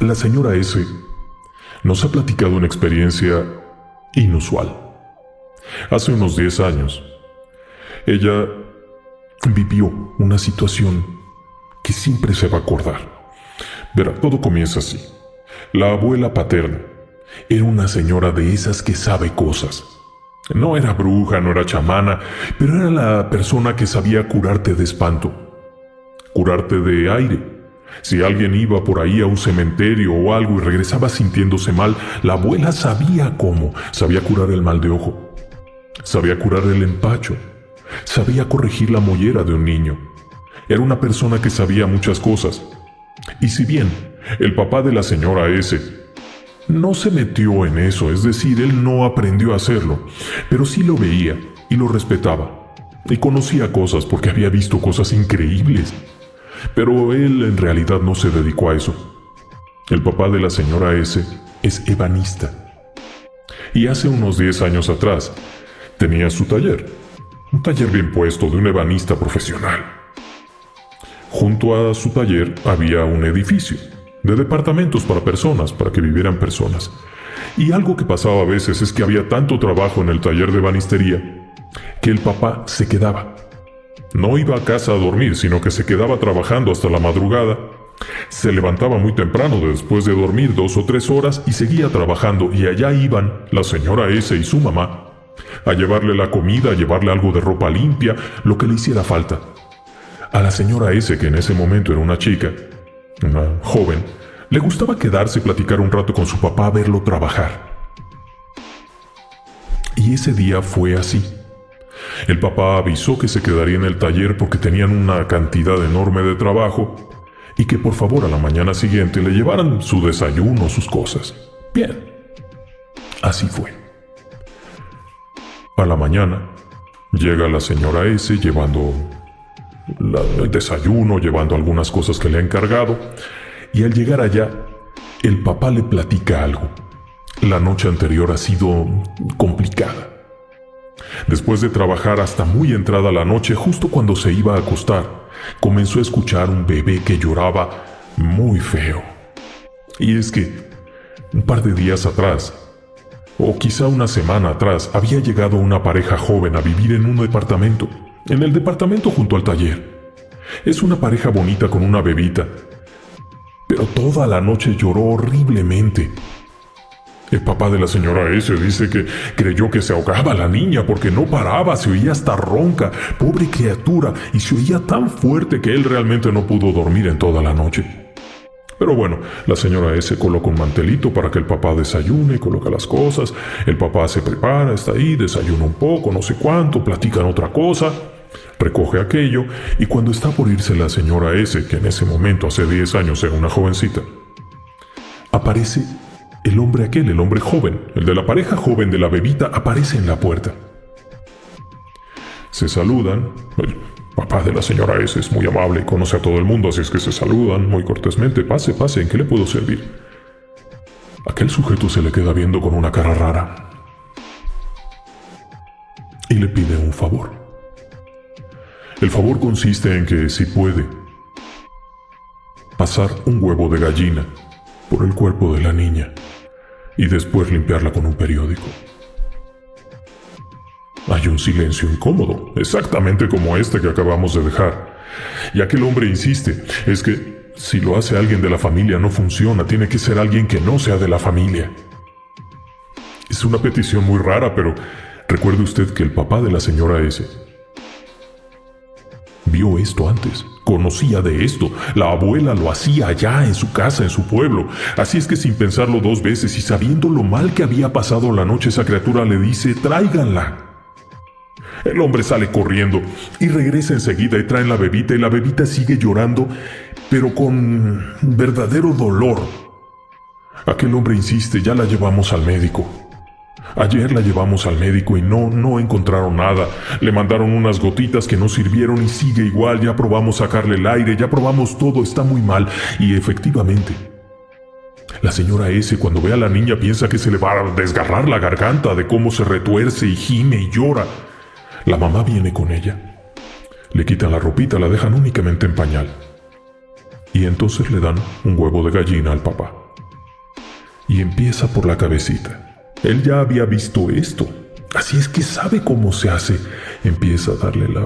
La señora S. nos ha platicado una experiencia inusual. Hace unos 10 años, ella vivió una situación que siempre se va a acordar. Verá, todo comienza así. La abuela paterna era una señora de esas que sabe cosas. No era bruja, no era chamana, pero era la persona que sabía curarte de espanto, curarte de aire. Si alguien iba por ahí a un cementerio o algo y regresaba sintiéndose mal, la abuela sabía cómo. Sabía curar el mal de ojo, sabía curar el empacho, sabía corregir la mollera de un niño. Era una persona que sabía muchas cosas. Y si bien el papá de la señora S. no se metió en eso, es decir, él no aprendió a hacerlo, pero sí lo veía y lo respetaba. Y conocía cosas porque había visto cosas increíbles. Pero él en realidad no se dedicó a eso. El papá de la señora S. es ebanista. Y hace unos 10 años atrás tenía su taller. Un taller bien puesto de un ebanista profesional. Junto a su taller había un edificio de departamentos para personas, para que vivieran personas. Y algo que pasaba a veces es que había tanto trabajo en el taller de ebanistería que el papá se quedaba. No iba a casa a dormir, sino que se quedaba trabajando hasta la madrugada. Se levantaba muy temprano después de dormir 2 o 3 horas y seguía trabajando, y allá iban la señora S. y su mamá a llevarle la comida, a llevarle algo de ropa limpia, lo que le hiciera falta. A la señora S., que en ese momento era una chica, una joven, le gustaba quedarse y platicar un rato con su papá, a verlo trabajar. Y ese día fue así. El papá avisó que se quedaría en el taller porque tenían una cantidad enorme de trabajo y que por favor a la mañana siguiente le llevaran su desayuno, sus cosas. Bien, así fue. A la mañana llega la señora S. llevando el desayuno, llevando algunas cosas que le ha encargado, y al llegar allá, el papá le platica algo. La noche anterior ha sido complicada. Después de trabajar hasta muy entrada la noche, justo cuando se iba a acostar, comenzó a escuchar un bebé que lloraba muy feo. Y es que, un par de días atrás, o quizá una semana atrás, había llegado una pareja joven a vivir en un departamento, en el departamento junto al taller. Es una pareja bonita con una bebita, pero toda la noche lloró horriblemente. El papá de la señora S. dice que creyó que se ahogaba la niña porque no paraba, se oía hasta ronca, pobre criatura, y se oía tan fuerte que él realmente no pudo dormir en toda la noche. Pero bueno, la señora S. coloca un mantelito para que el papá desayune, coloca las cosas, el papá se prepara, está ahí, desayuna un poco, no sé cuánto, platican otra cosa, recoge aquello, y cuando está por irse la señora S., que en ese momento hace 10 años era una jovencita, aparece el hombre aquel, el hombre joven, el de la pareja joven de la bebita, aparece en la puerta. Se saludan. El papá de la señora S. es muy amable y conoce a todo el mundo, así es que se saludan muy cortésmente. Pase, pase, ¿en qué le puedo servir? Aquel sujeto se le queda viendo con una cara rara y le pide un favor. El favor consiste en que, si puede, pasar un huevo de gallina por el cuerpo de la niña y después limpiarla con un periódico. Hay un silencio incómodo, exactamente como este que acabamos de dejar. Y aquel hombre insiste, es que si lo hace alguien de la familia no funciona, tiene que ser alguien que no sea de la familia. Es una petición muy rara, pero recuerde usted que el papá de la señora S. vio esto antes, conocía de esto, la abuela lo hacía allá en su casa, en su pueblo, así es que sin pensarlo 2 veces y sabiendo lo mal que había pasado la noche, esa criatura le dice, tráiganla. El hombre sale corriendo y regresa enseguida y traen la bebita y la bebita sigue llorando, pero con verdadero dolor. Aquel hombre insiste, ya la llevamos al médico. Ayer la llevamos al médico y no encontraron nada. Le mandaron unas gotitas que no sirvieron y sigue igual. Ya probamos sacarle el aire, ya probamos todo, está muy mal. Y efectivamente, la señora S. cuando ve a la niña piensa que se le va a desgarrar la garganta de cómo se retuerce y gime y llora. La mamá viene con ella. Le quitan la ropita, la dejan únicamente en pañal. Y entonces le dan un huevo de gallina al papá. y empieza por la cabecita. Él ya había visto esto, así es que sabe cómo se hace. Empieza a darle la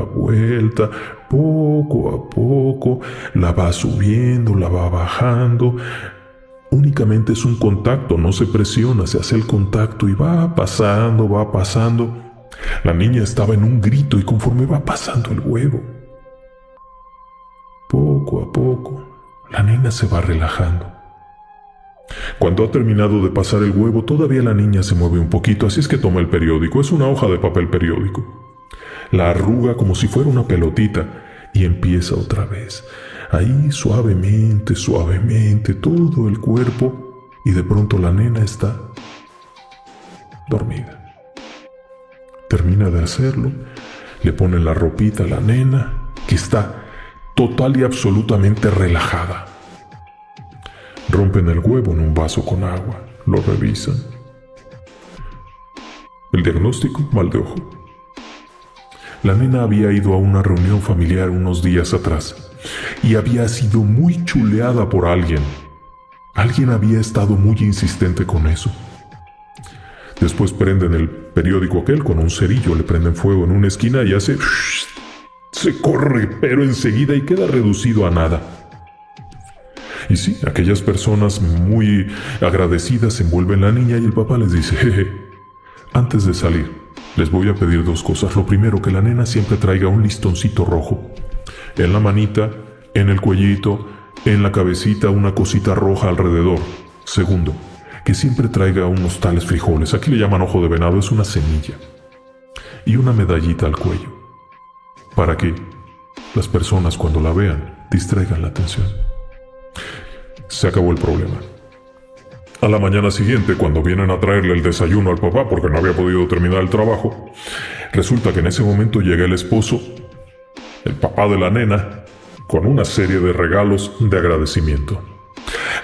vuelta, poco a poco, la va subiendo, la va bajando. Únicamente es un contacto, no se presiona, se hace el contacto y va pasando, va pasando. La niña estaba en un grito y conforme va pasando el huevo, poco a poco, la nena se va relajando. Cuando ha terminado de pasar el huevo, todavía la niña se mueve un poquito, así es que toma el periódico, es una hoja de papel periódico. La arruga como si fuera una pelotita y empieza otra vez. Ahí suavemente, suavemente, todo el cuerpo, y de pronto la nena está dormida. Termina de hacerlo, le ponen la ropita a la nena, que está total y absolutamente relajada. Rompen el huevo en un vaso con agua, lo revisan. El diagnóstico: mal de ojo. La nena había ido a una reunión familiar unos días atrás y había sido muy chuleada por alguien. Alguien había estado muy insistente con eso. Después prenden el periódico aquel con un cerillo, le prenden fuego en una esquina y hace... Se corre, pero enseguida y queda reducido a nada. Y sí, aquellas personas muy agradecidas envuelven a la niña y el papá les dice: jeje, antes de salir, les voy a pedir dos cosas. Lo primero, que la nena siempre traiga un listoncito rojo. En la manita, en el cuellito, en la cabecita, una cosita roja alrededor. Segundo, que siempre traiga unos tales frijoles. Aquí le llaman ojo de venado, es una semilla. Y una medallita al cuello. Para que las personas cuando la vean distraigan la atención. Se acabó el problema. A la mañana siguiente, cuando vienen a traerle el desayuno al papá porque no había podido terminar el trabajo, resulta que en ese momento llega el esposo, el papá de la nena, con una serie de regalos de agradecimiento.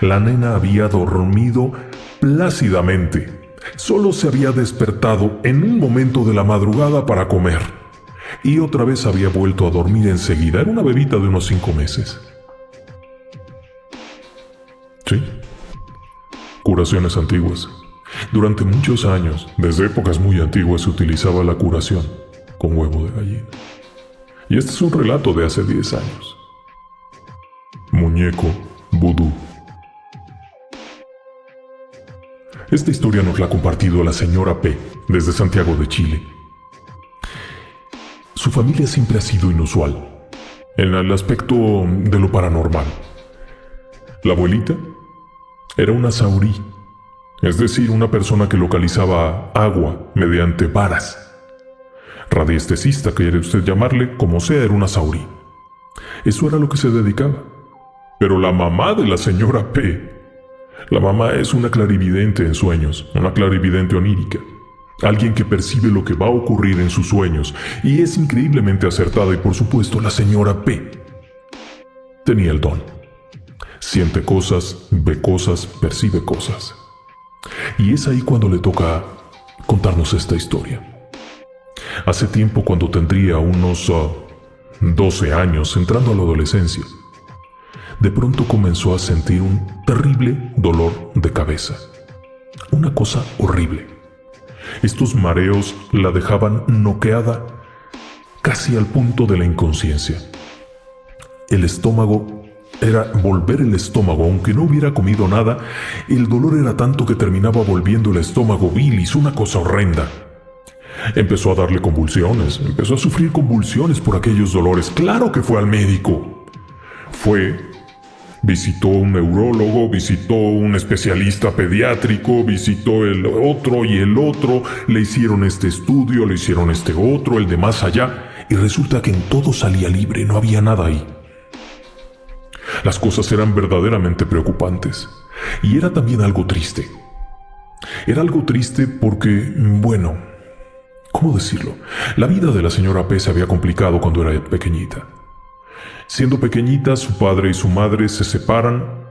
La nena había dormido plácidamente. Solo se había despertado en un momento de la madrugada para comer. Y otra vez había vuelto a dormir enseguida. Era una bebita de unos 5 meses. Sí. Curaciones antiguas. Durante muchos años, desde épocas muy antiguas, se utilizaba la curación con huevo de gallina. Y este es un relato de hace 10 años. Muñeco vudú. Esta historia nos la ha compartido la señora P, desde Santiago de Chile. Su familia siempre ha sido inusual, en el aspecto de lo paranormal. La abuelita era una saurí, es decir, una persona que localizaba agua mediante varas. Radiestesista, quiere usted llamarle, como sea, era una saurí. Eso era lo que se dedicaba. Pero la mamá de la señora P, la mamá es una clarividente en sueños, una clarividente onírica. Alguien que percibe lo que va a ocurrir en sus sueños y es increíblemente acertada, y por supuesto la señora P tenía el don. Siente cosas, ve cosas, percibe cosas. Y es ahí cuando le toca contarnos esta historia. Hace tiempo, cuando tendría unos 12 años, entrando a la adolescencia, de pronto comenzó a sentir un terrible dolor de cabeza. Una cosa horrible. Estos mareos la dejaban noqueada casi al punto de la inconsciencia. El estómago era volver el estómago, aunque no hubiera comido nada. El dolor era tanto que terminaba volviendo el estómago bilis, una cosa horrenda. Empezó a darle convulsiones, empezó a sufrir convulsiones por aquellos dolores. Claro que fue al médico. Visitó un neurólogo, visitó un especialista pediátrico, visitó el otro y el otro, le hicieron este estudio, le hicieron este otro, el de más allá, y resulta que en todo salía libre, no había nada ahí. Las cosas eran verdaderamente preocupantes, y era también algo triste. Era algo triste porque, bueno, ¿cómo decirlo? La vida de la señora P se había complicado cuando era pequeñita. Siendo pequeñita, su padre y su madre se separan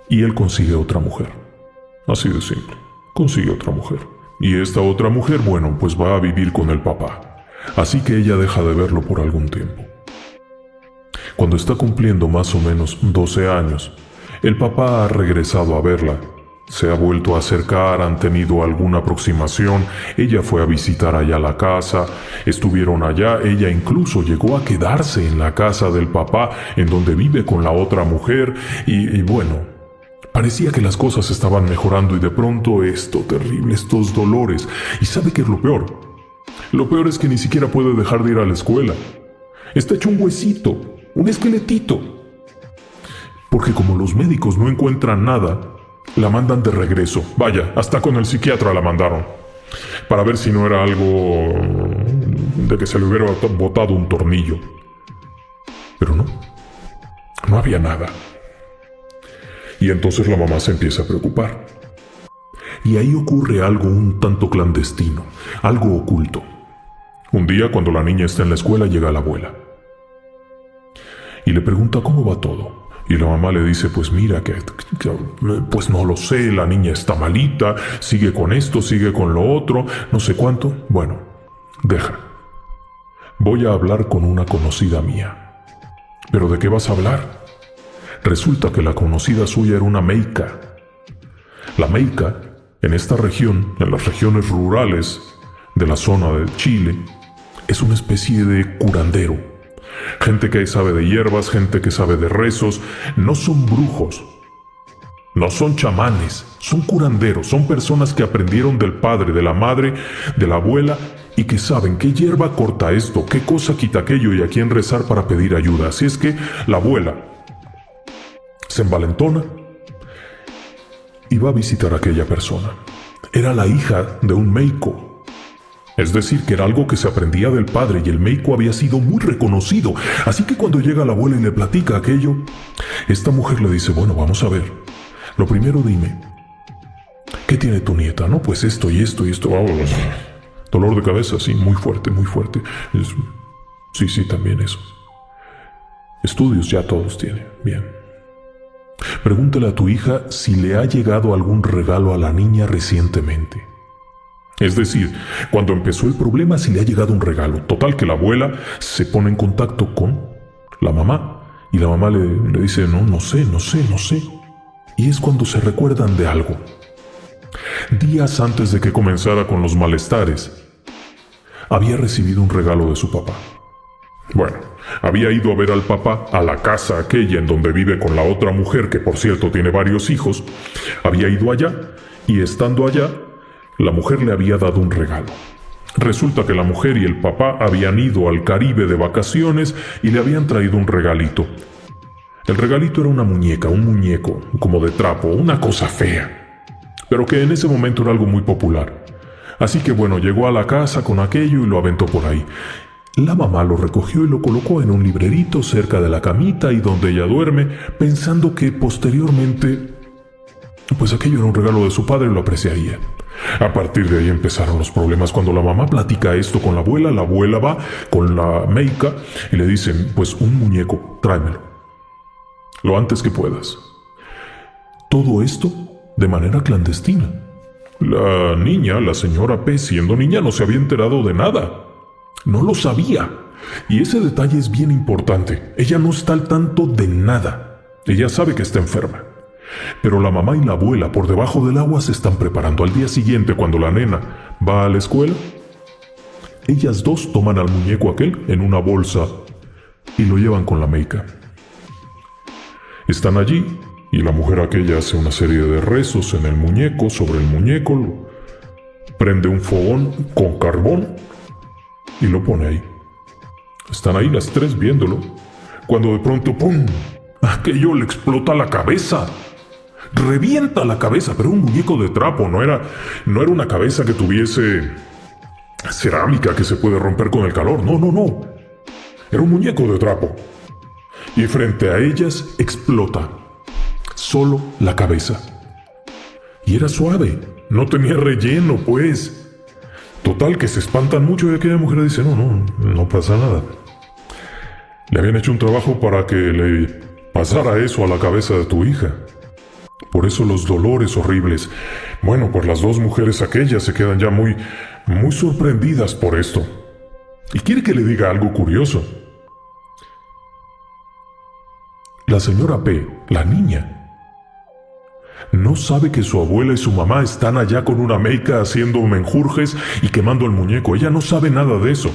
y él consigue otra mujer. Así de simple, consigue otra mujer. Y esta otra mujer, bueno, pues va a vivir con el papá. Así que ella deja de verlo por algún tiempo. Cuando está cumpliendo más o menos 12 años, El papá ha regresado a verla. Se ha vuelto a acercar, han tenido alguna aproximación. Ella fue a visitar allá la casa, estuvieron allá, ella incluso llegó a quedarse en la casa del papá, en donde vive con la otra mujer, y bueno, parecía que las cosas estaban mejorando y de pronto esto terrible, estos dolores. ¿Y sabe qué es lo peor? Lo peor es que ni siquiera puede dejar de ir a la escuela. Está hecho un huesito, un esqueletito. Porque como los médicos no encuentran nada, la mandan de regreso. Vaya, hasta con el psiquiatra la mandaron. Para ver si no era algo de que se le hubiera botado un tornillo. Pero no había nada. Y entonces la mamá se empieza a preocupar. Y ahí ocurre algo un tanto clandestino, algo oculto. Un día, cuando la niña está en la escuela, llega la abuela. Y le pregunta cómo va todo. Y la mamá le dice, pues mira, pues no lo sé, la niña está malita, sigue con esto, sigue con lo otro, no sé cuánto. Bueno, deja. Voy a hablar con una conocida mía. ¿Pero de qué vas a hablar? Resulta que la conocida suya era una meica. La meica, en esta región, en las regiones rurales de la zona de Chile, es una especie de curandero. Gente que sabe de hierbas, gente que sabe de rezos. No son brujos, no son chamanes, son curanderos, son personas que aprendieron del padre, de la madre, de la abuela y que saben qué hierba corta esto, qué cosa quita aquello y a quién rezar para pedir ayuda. Así es que la abuela se envalentona y va a visitar a aquella persona. Era la hija de un meico. Es decir, que era algo que se aprendía del padre y el meico había sido muy reconocido. Así que cuando llega la abuela y le platica aquello, esta mujer le dice, bueno, vamos a ver. Lo primero dime, ¿qué tiene tu nieta? No, pues esto y esto y esto. Dolor de cabeza, sí, muy fuerte, muy fuerte. Sí, también eso. Estudios ya todos tiene, bien. Pregúntale a tu hija si le ha llegado algún regalo a la niña recientemente. Es decir, cuando empezó el problema, si le ha llegado un regalo. Total que la abuela se pone en contacto con la mamá y la mamá le dice, no sé. Y es cuando se recuerdan de algo. Días antes de que comenzara con los malestares, había recibido un regalo de su papá. Bueno, había ido a ver al papá a la casa aquella en donde vive con la otra mujer, que por cierto tiene varios hijos. Había ido allá y estando allá, la mujer le había dado un regalo. Resulta que la mujer y el papá habían ido al Caribe de vacaciones y le habían traído un regalito. El regalito era una muñeca, un muñeco, como de trapo, una cosa fea, pero que en ese momento era algo muy popular. Así que bueno, llegó a la casa con aquello y lo aventó por ahí. La mamá lo recogió y lo colocó en un librerito cerca de la camita y donde ella duerme, pensando que posteriormente, pues aquello era un regalo de su padre y lo apreciaría. A partir de ahí empezaron los problemas. Cuando la mamá platica esto con la abuela va con la meica y le dicen, pues un muñeco, tráemelo, lo antes que puedas. Todo esto de manera clandestina. La niña, la señora P, siendo niña, no se había enterado de nada. No lo sabía. Y ese detalle es bien importante. Ella no está al tanto de nada. Ella sabe que está enferma. Pero la mamá y la abuela por debajo del agua se están preparando. Al día siguiente, cuando la nena va a la escuela, ellas dos toman al muñeco aquel en una bolsa y lo llevan con la meica. Están allí y la mujer aquella hace una serie de rezos en el muñeco, sobre el muñeco, prende un fogón con carbón y lo pone ahí. Están ahí las tres viéndolo, cuando de pronto ¡pum! Aquello le explota la cabeza. Revienta la cabeza, pero un muñeco de trapo, no era una cabeza que tuviese cerámica que se puede romper con el calor, no. Era un muñeco de trapo. Y frente a ellas explota solo la cabeza. Y era suave, no tenía relleno, pues. Total que se espantan mucho y aquella mujer dice, no pasa nada. Le habían hecho un trabajo para que le pasara eso a la cabeza de tu hija. Por eso los dolores horribles. Bueno, pues las dos mujeres aquellas se quedan ya muy sorprendidas por esto. Y quiere que le diga algo curioso. La señora P, la niña, No sabe que su abuela y su mamá están allá con una meica haciendo menjurjes y quemando al muñeco. Ella no sabe nada de eso.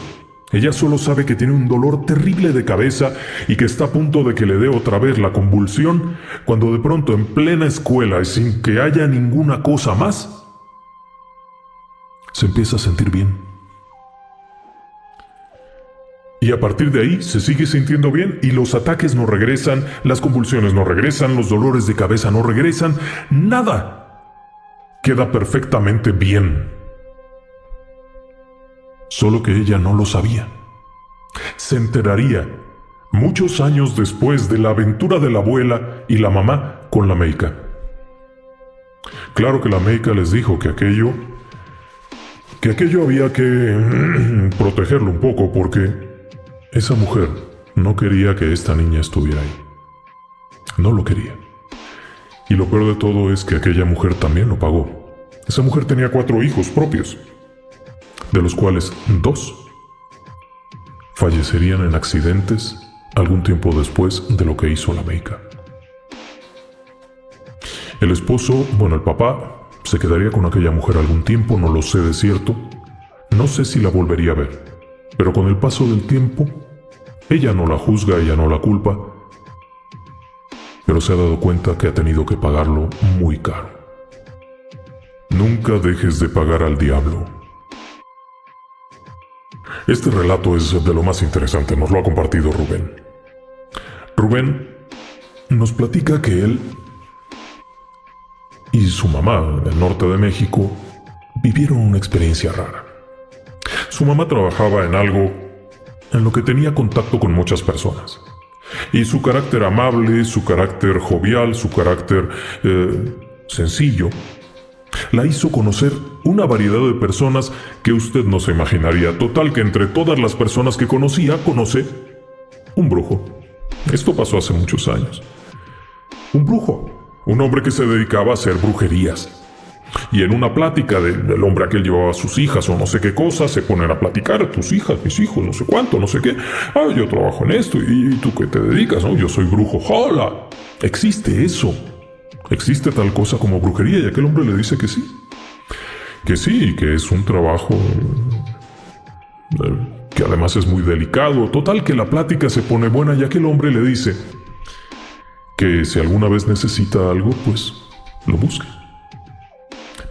Ella solo sabe que tiene un dolor terrible de cabeza y que está a punto de que le dé otra vez la convulsión, cuando de pronto en plena escuela y sin que haya ninguna cosa más, se empieza a sentir bien. Y a partir de ahí se sigue sintiendo bien y los ataques no regresan, las convulsiones no regresan, los dolores de cabeza no regresan, nada. Queda perfectamente bien. Solo que ella no lo sabía. Se enteraría muchos años después de la aventura de la abuela y la mamá con la meica. Claro que la meica les dijo que aquello había que protegerlo un poco porque esa mujer no quería que esta niña estuviera ahí. No lo quería. Y lo peor de todo es que aquella mujer también lo pagó. Esa mujer tenía 4 hijos propios, de los cuales 2 fallecerían en accidentes algún tiempo después de lo que hizo la meica. El esposo, el papá, se quedaría con aquella mujer algún tiempo, no lo sé de cierto. No sé si la volvería a ver, pero con el paso del tiempo, ella no la juzga, ella no la culpa, pero se ha dado cuenta que ha tenido que pagarlo muy caro. Nunca dejes de pagar al diablo. Este relato es de lo más interesante, nos lo ha compartido Rubén. Rubén nos platica que él y su mamá del norte de México vivieron una experiencia rara. Su mamá trabajaba en algo en lo que tenía contacto con muchas personas. Y su carácter amable, su carácter jovial, su carácter sencillo, la hizo conocer una variedad de personas que usted no se imaginaría. Total que entre todas las personas que conocía, conoce un brujo. Esto pasó hace muchos años. Un brujo, un hombre que se dedicaba a hacer brujerías. Y en una plática del hombre aquel llevaba a sus hijas o no sé qué cosa, se ponen a platicar, tus hijas, mis hijos, no sé cuánto, no sé qué. Yo trabajo en esto, ¿y tú qué te dedicas? No, yo soy brujo. ¡Hola! Existe eso. Existe tal cosa como brujería y aquel hombre le dice que sí. Que sí, que es un trabajo que además es muy delicado. Total que la plática se pone buena y aquel hombre le dice que si alguna vez necesita algo, pues lo busque.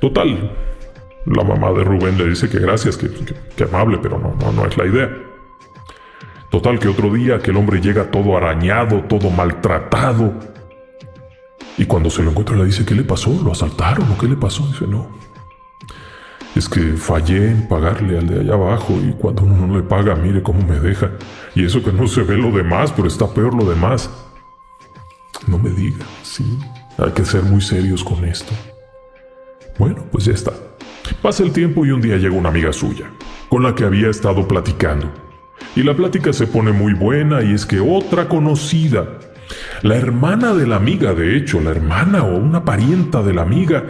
Total, la mamá de Rubén le dice que gracias, que amable, pero no es la idea. Total que otro día aquel hombre llega todo arañado, todo maltratado. Y cuando se lo encuentra le dice, ¿qué le pasó? ¿Lo asaltaron o qué le pasó? Dice, no. Es que fallé en pagarle al de allá abajo y cuando uno no le paga, mire cómo me deja. Y eso que no se ve lo demás, pero está peor lo demás. No me diga, sí, hay que ser muy serios con esto. Bueno, pues ya está. Pasa el tiempo y un día llega una amiga suya, con la que había estado platicando. Y la plática se pone muy buena y es que otra conocida, la hermana de la amiga, de hecho, la hermana o una parienta de la amiga,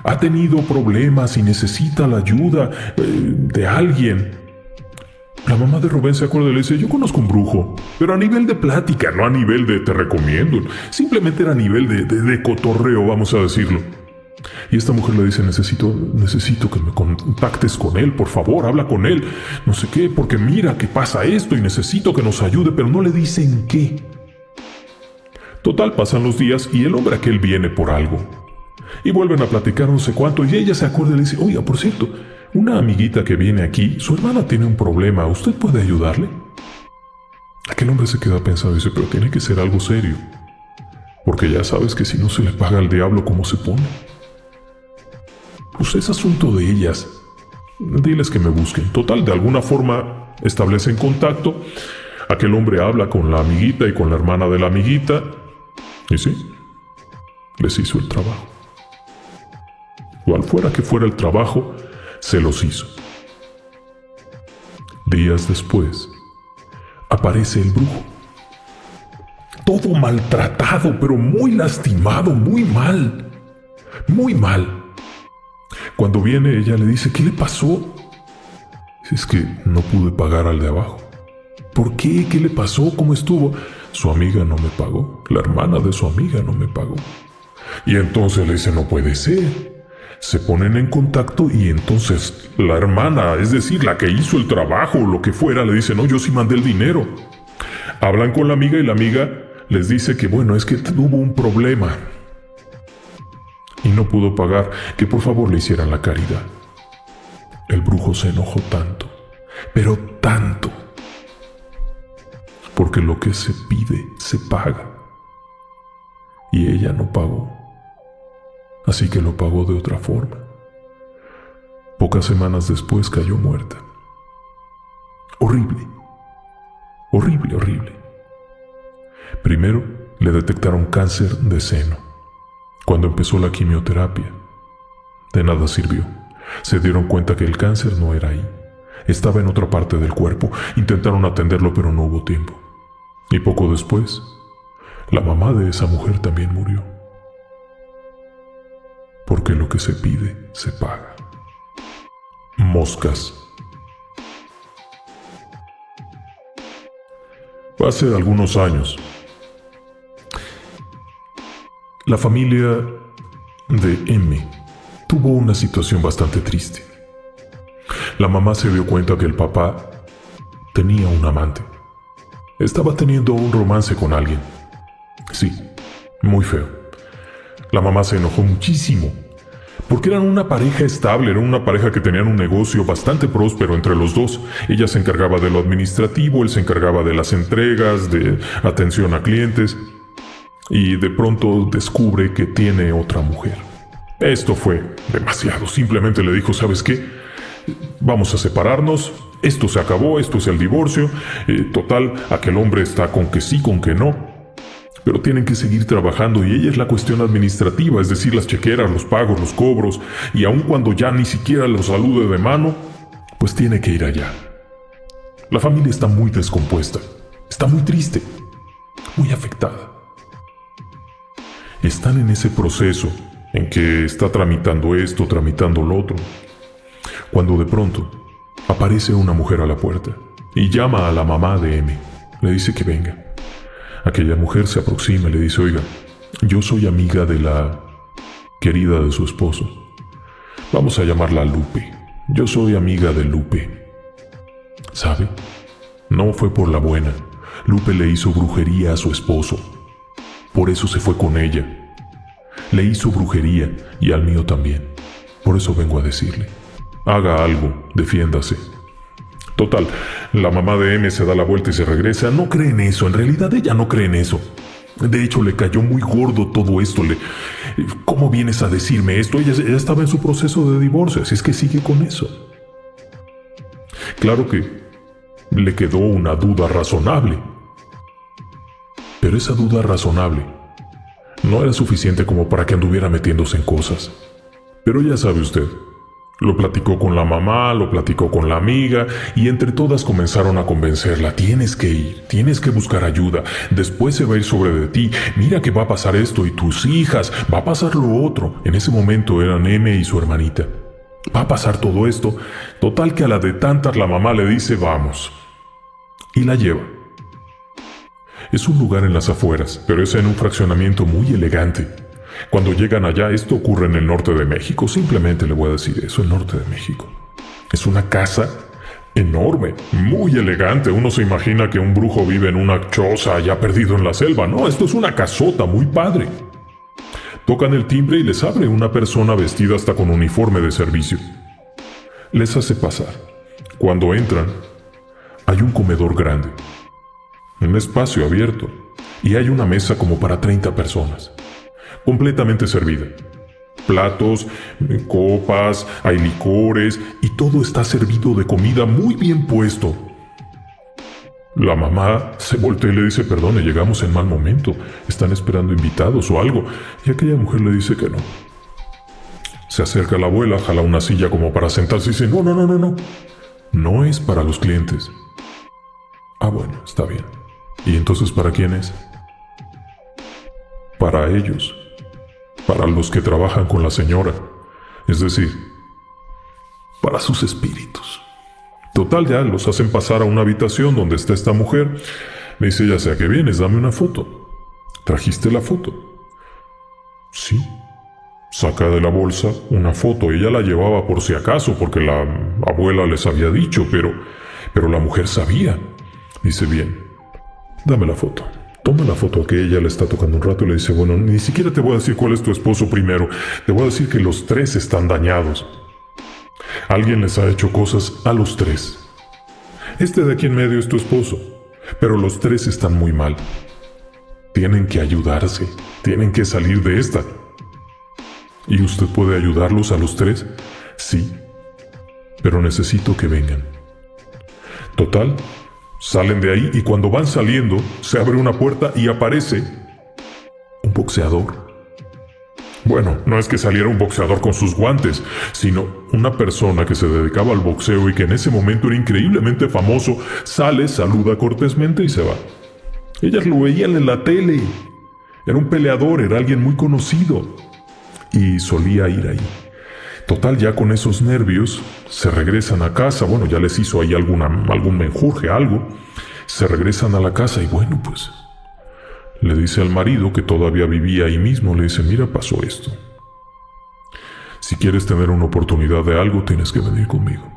ha tenido problemas y necesita la ayuda de alguien. La mamá de Rubén se acuerda y le dice, yo conozco un brujo, pero a nivel de plática, no a nivel de te recomiendo. Simplemente era a nivel de cotorreo, vamos a decirlo. Y esta mujer le dice, necesito que me contactes con él, por favor, habla con él, no sé qué, porque mira que pasa esto y necesito que nos ayude, pero no le dice en qué. Total, pasan los días y el hombre aquel viene por algo. Y vuelven a platicar no sé cuánto y ella se acuerda y le dice, oiga, por cierto, una amiguita que viene aquí, su hermana tiene un problema, ¿usted puede ayudarle? Aquel hombre se queda pensando y dice, pero tiene que ser algo serio, porque ya sabes que si no se le paga al diablo, ¿cómo se pone? Pues es asunto de ellas. Diles que me busquen. Total, de alguna forma establecen contacto. Aquel hombre habla con la amiguita y con la hermana de la amiguita. Y sí, les hizo el trabajo. Cual fuera que fuera el trabajo, se los hizo. Días después, aparece el brujo. Todo maltratado, pero muy lastimado, muy mal. Muy mal. Cuando viene ella le dice, ¿qué le pasó? Es que no pude pagar al de abajo. ¿Por qué? ¿Qué le pasó? ¿Cómo estuvo? Su amiga no me pagó. La hermana de su amiga no me pagó. Y entonces le dice, no puede ser. Se ponen en contacto y entonces la hermana, es decir, la que hizo el trabajo o lo que fuera, le dice, no, yo sí mandé el dinero. Hablan con la amiga y la amiga les dice que bueno, es que tuvo un problema y no pudo pagar, que por favor le hicieran la caridad. El brujo se enojó tanto, pero tanto, porque lo que se pide se paga. Y ella no pagó, así que lo pagó de otra forma. Pocas semanas después cayó muerta. Horrible, horrible, horrible. Primero le detectaron cáncer de seno. Cuando empezó la quimioterapia, de nada sirvió. Se dieron cuenta que el cáncer no era ahí. Estaba en otra parte del cuerpo. Intentaron atenderlo, pero no hubo tiempo. Y poco después, la mamá de esa mujer también murió. Porque lo que se pide, se paga. Moscas. Hace algunos años, la familia de M tuvo una situación bastante triste. La mamá se dio cuenta que el papá tenía un amante. Estaba teniendo un romance con alguien. Sí, muy feo. La mamá se enojó muchísimo, porque eran una pareja estable, era una pareja que tenían un negocio bastante próspero entre los dos. Ella se encargaba de lo administrativo, él se encargaba de las entregas, de atención a clientes, y de pronto descubre que tiene otra mujer. Esto fue demasiado. Simplemente le dijo, ¿sabes qué? Vamos a separarnos, esto se acabó, esto es el divorcio. Total, aquel hombre está con que sí, con que no. Pero tienen que seguir trabajando y ella es la cuestión administrativa, es decir, las chequeras, los pagos, los cobros, y aun cuando ya ni siquiera los salude de mano, pues tiene que ir allá. La familia está muy descompuesta, está muy triste, muy afectada. Están en ese proceso en que está tramitando esto, tramitando lo otro, cuando de pronto aparece una mujer a la puerta y llama a la mamá de M. Le dice que venga. Aquella mujer se aproxima y le dice, oiga, yo soy amiga de la querida de su esposo. Vamos a llamarla Lupe. Yo soy amiga de Lupe. ¿Sabe? No fue por la buena. Lupe le hizo brujería a su esposo. Por eso se fue con ella. Le hizo brujería y al mío también. Por eso vengo a decirle. Haga algo, defiéndase. Total, la mamá de M se da la vuelta y se regresa. No cree en eso, en realidad ella no cree en eso. De hecho, le cayó muy gordo todo esto. ¿Cómo vienes a decirme esto? Ella estaba en su proceso de divorcio, así es que sigue con eso. Claro que le quedó una duda razonable. Pero esa duda razonable no era suficiente como para que anduviera metiéndose en cosas. Pero ya sabe usted, lo platicó con la mamá, lo platicó con la amiga, y entre todas comenzaron a convencerla. Tienes que ir, tienes que buscar ayuda, después se va a ir sobre de ti, mira que va a pasar esto y tus hijas, va a pasar lo otro. En ese momento eran M y su hermanita. Va a pasar todo esto. Total que a la de tantas la mamá le dice vamos, y la lleva. Es un lugar en las afueras, pero es en un fraccionamiento muy elegante. Cuando llegan allá, esto ocurre en el norte de México, simplemente le voy a decir eso, el norte de México. Es una casa enorme, muy elegante. Uno se imagina que un brujo vive en una choza allá perdido en la selva. No, esto es una casota muy padre. Tocan el timbre y les abre una persona vestida hasta con uniforme de servicio. Les hace pasar. Cuando entran, hay un comedor grande, un espacio abierto, y hay una mesa como para 30 personas. Completamente servida. Platos, copas, hay licores y todo está servido de comida muy bien puesto. La mamá se voltea y le dice, perdone, llegamos en mal momento, están esperando invitados o algo, y aquella mujer le dice que no. Se acerca a la abuela, jala una silla como para sentarse y dice, no, no es para los clientes. Ah, bueno, está bien. ¿Y entonces para quién es? Para ellos. Para los que trabajan con la señora, es decir, para sus espíritus. Total, ya los hacen pasar a una habitación donde está esta mujer. Me dice, ya sé a qué vienes, dame una foto. ¿Trajiste la foto? Sí. Saca de la bolsa una foto. Ella la llevaba por si acaso, porque la abuela les había dicho, pero la mujer sabía. Dice, bien, dame la foto. Toma la foto a que ella le está tocando un rato y le dice, bueno, ni siquiera te voy a decir cuál es tu esposo primero. Te voy a decir que los tres están dañados. Alguien les ha hecho cosas a los tres. Este de aquí en medio es tu esposo, pero los tres están muy mal. Tienen que ayudarse, tienen que salir de esta. ¿Y usted puede ayudarlos a los tres? Sí, pero necesito que vengan. Total, salen de ahí y cuando van saliendo, se abre una puerta y aparece un boxeador. Bueno, no es que saliera un boxeador con sus guantes, sino una persona que se dedicaba al boxeo y que en ese momento era increíblemente famoso, sale, saluda cortésmente y se va. Ellas lo veían en la tele. Era un peleador, era alguien muy conocido. Y solía ir ahí. Total, ya con esos nervios, se regresan a casa. Bueno, ya les hizo ahí algún menjurje, algo. Se regresan a la casa y bueno, pues le dice al marido que todavía vivía ahí mismo, le dice, mira, pasó esto. Si quieres tener una oportunidad de algo, tienes que venir conmigo.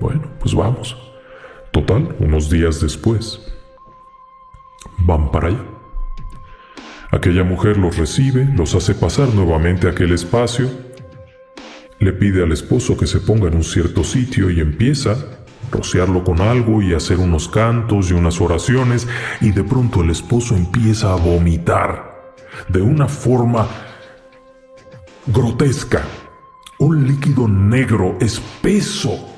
Bueno, pues vamos. Total, unos días después, van para allá. Aquella mujer los recibe, los hace pasar nuevamente a aquel espacio, le pide al esposo que se ponga en un cierto sitio y empieza a rociarlo con algo y hacer unos cantos y unas oraciones, y de pronto el esposo empieza a vomitar de una forma grotesca, un líquido negro espeso,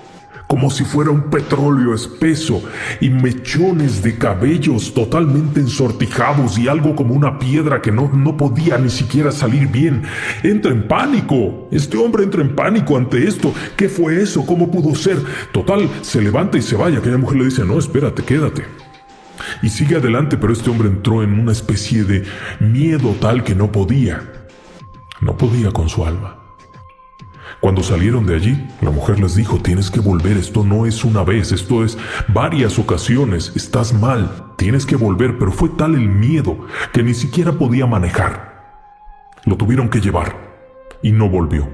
como si fuera un petróleo espeso, y mechones de cabellos totalmente ensortijados y algo como una piedra que no podía ni siquiera salir bien. Entra en pánico. Este hombre entra en pánico ante esto. ¿Qué fue eso? ¿Cómo pudo ser? Total, se levanta y se va. Y aquella mujer le dice, no, espérate, quédate. Y sigue adelante, pero este hombre entró en una especie de miedo tal que no podía con su alma. Cuando salieron de allí, la mujer les dijo, tienes que volver, esto no es una vez, esto es varias ocasiones, estás mal, tienes que volver, pero fue tal el miedo que ni siquiera podía manejar. Lo tuvieron que llevar y no volvió.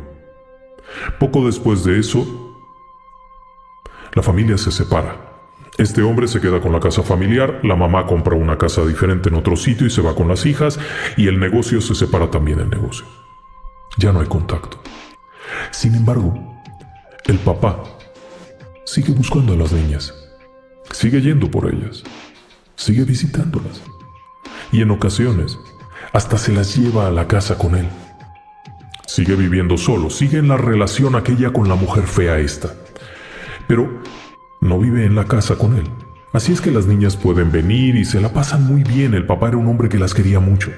Poco después de eso, la familia se separa. Este hombre se queda con la casa familiar, la mamá compra una casa diferente en otro sitio y se va con las hijas, y el negocio se separa también el negocio. Ya no hay contacto. Sin embargo, el papá sigue buscando a las niñas, sigue yendo por ellas, sigue visitándolas, y en ocasiones hasta se las lleva a la casa con él. Sigue viviendo solo, sigue en la relación aquella con la mujer fea esta, pero no vive en la casa con él. Así es que las niñas pueden venir y se la pasan muy bien. El papá era un hombre que las quería mucho.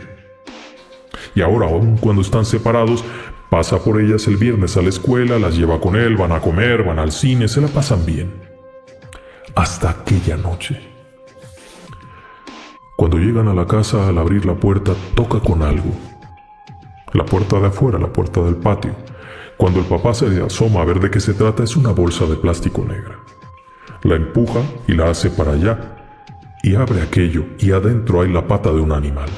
Y ahora, aún cuando están separados, pasa por ellas el viernes a la escuela, las lleva con él, van a comer, van al cine, se la pasan bien. Hasta aquella noche. Cuando llegan a la casa, al abrir la puerta, toca con algo. La puerta de afuera, la puerta del patio. Cuando el papá se asoma a ver de qué se trata, es una bolsa de plástico negra. La empuja y la hace para allá, y abre aquello, y adentro hay la pata de un animal.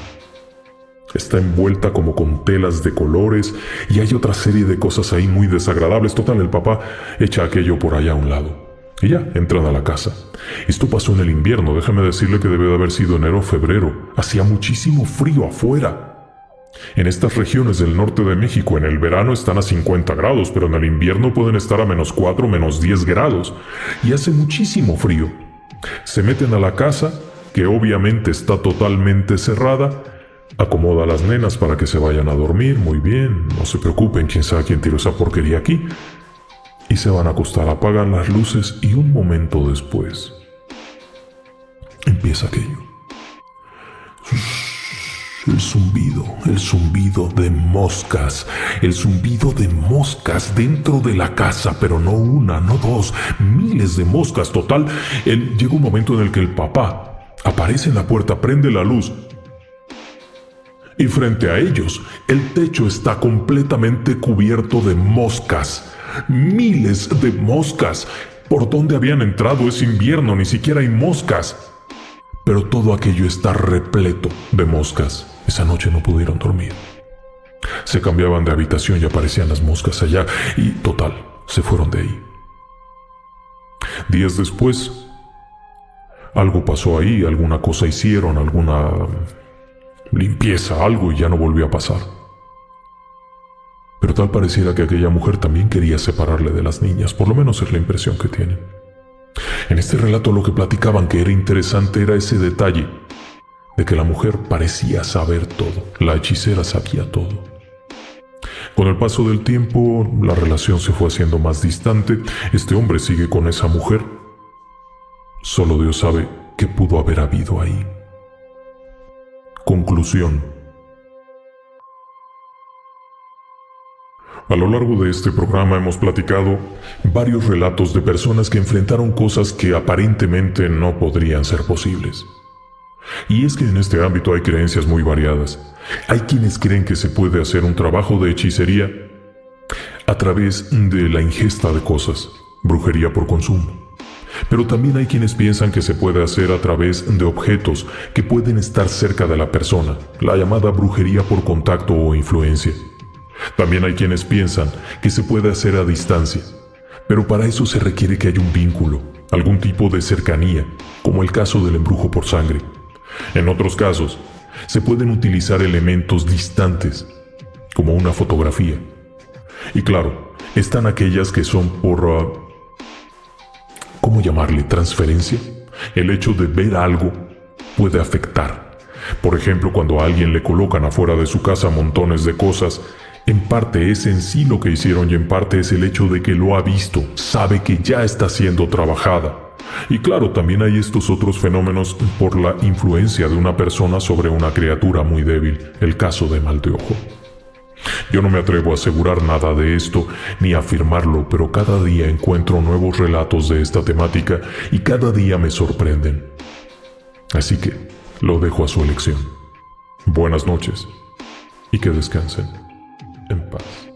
Está envuelta como con telas de colores y hay otra serie de cosas ahí muy desagradables. Total, el papá echa aquello por allá a un lado. Y ya, entran a la casa. Esto pasó en el invierno, déjame decirle que debe de haber sido enero o febrero. Hacía muchísimo frío afuera. En estas regiones del norte de México, en el verano están a 50 grados, pero en el invierno pueden estar a -4, -10 grados. Y hace muchísimo frío. Se meten a la casa, que obviamente está totalmente cerrada. Acomoda a las nenas para que se vayan a dormir, muy bien, no se preocupen, quién sabe quién tiró esa porquería aquí. Y se van a acostar, apagan las luces y un momento después empieza aquello. El zumbido de moscas, el zumbido de moscas dentro de la casa, pero no una, no dos, miles de moscas. Total, llega un momento en el que el papá aparece en la puerta, prende la luz, y frente a ellos, el techo está completamente cubierto de moscas. Miles de moscas. ¿Por dónde habían entrado? Es invierno, ni siquiera hay moscas. Pero todo aquello está repleto de moscas. Esa noche no pudieron dormir. Se cambiaban de habitación y aparecían las moscas allá y, total, se fueron de ahí. Días después, algo pasó ahí, alguna cosa hicieron, alguna limpieza, algo, y ya no volvió a pasar. Pero tal pareciera que aquella mujer también quería separarle de las niñas, por lo menos es la impresión que tienen. En este relato lo que platicaban que era interesante era ese detalle de que la mujer parecía saber todo, la hechicera sabía todo. Con el paso del tiempo, la relación se fue haciendo más distante. Este hombre sigue con esa mujer. Solo Dios sabe qué pudo haber habido ahí. Conclusión. A lo largo de este programa hemos platicado varios relatos de personas que enfrentaron cosas que aparentemente no podrían ser posibles. Y es que en este ámbito hay creencias muy variadas. Hay quienes creen que se puede hacer un trabajo de hechicería a través de la ingesta de cosas, brujería por consumo. Pero también hay quienes piensan que se puede hacer a través de objetos que pueden estar cerca de la persona, la llamada brujería por contacto o influencia. También hay quienes piensan que se puede hacer a distancia, pero para eso se requiere que haya un vínculo, algún tipo de cercanía, como el caso del embrujo por sangre. En otros casos, se pueden utilizar elementos distantes, como una fotografía. Y claro, están aquellas que son por, ¿cómo llamarle? Transferencia. El hecho de ver algo puede afectar. Por ejemplo, cuando a alguien le colocan afuera de su casa montones de cosas, en parte es en sí lo que hicieron y en parte es el hecho de que lo ha visto, sabe que ya está siendo trabajada. Y claro, también hay estos otros fenómenos por la influencia de una persona sobre una criatura muy débil, el caso de mal de ojo. Yo no me atrevo a asegurar nada de esto ni a afirmarlo, pero cada día encuentro nuevos relatos de esta temática y cada día me sorprenden. Así que lo dejo a su elección. Buenas noches y que descansen en paz.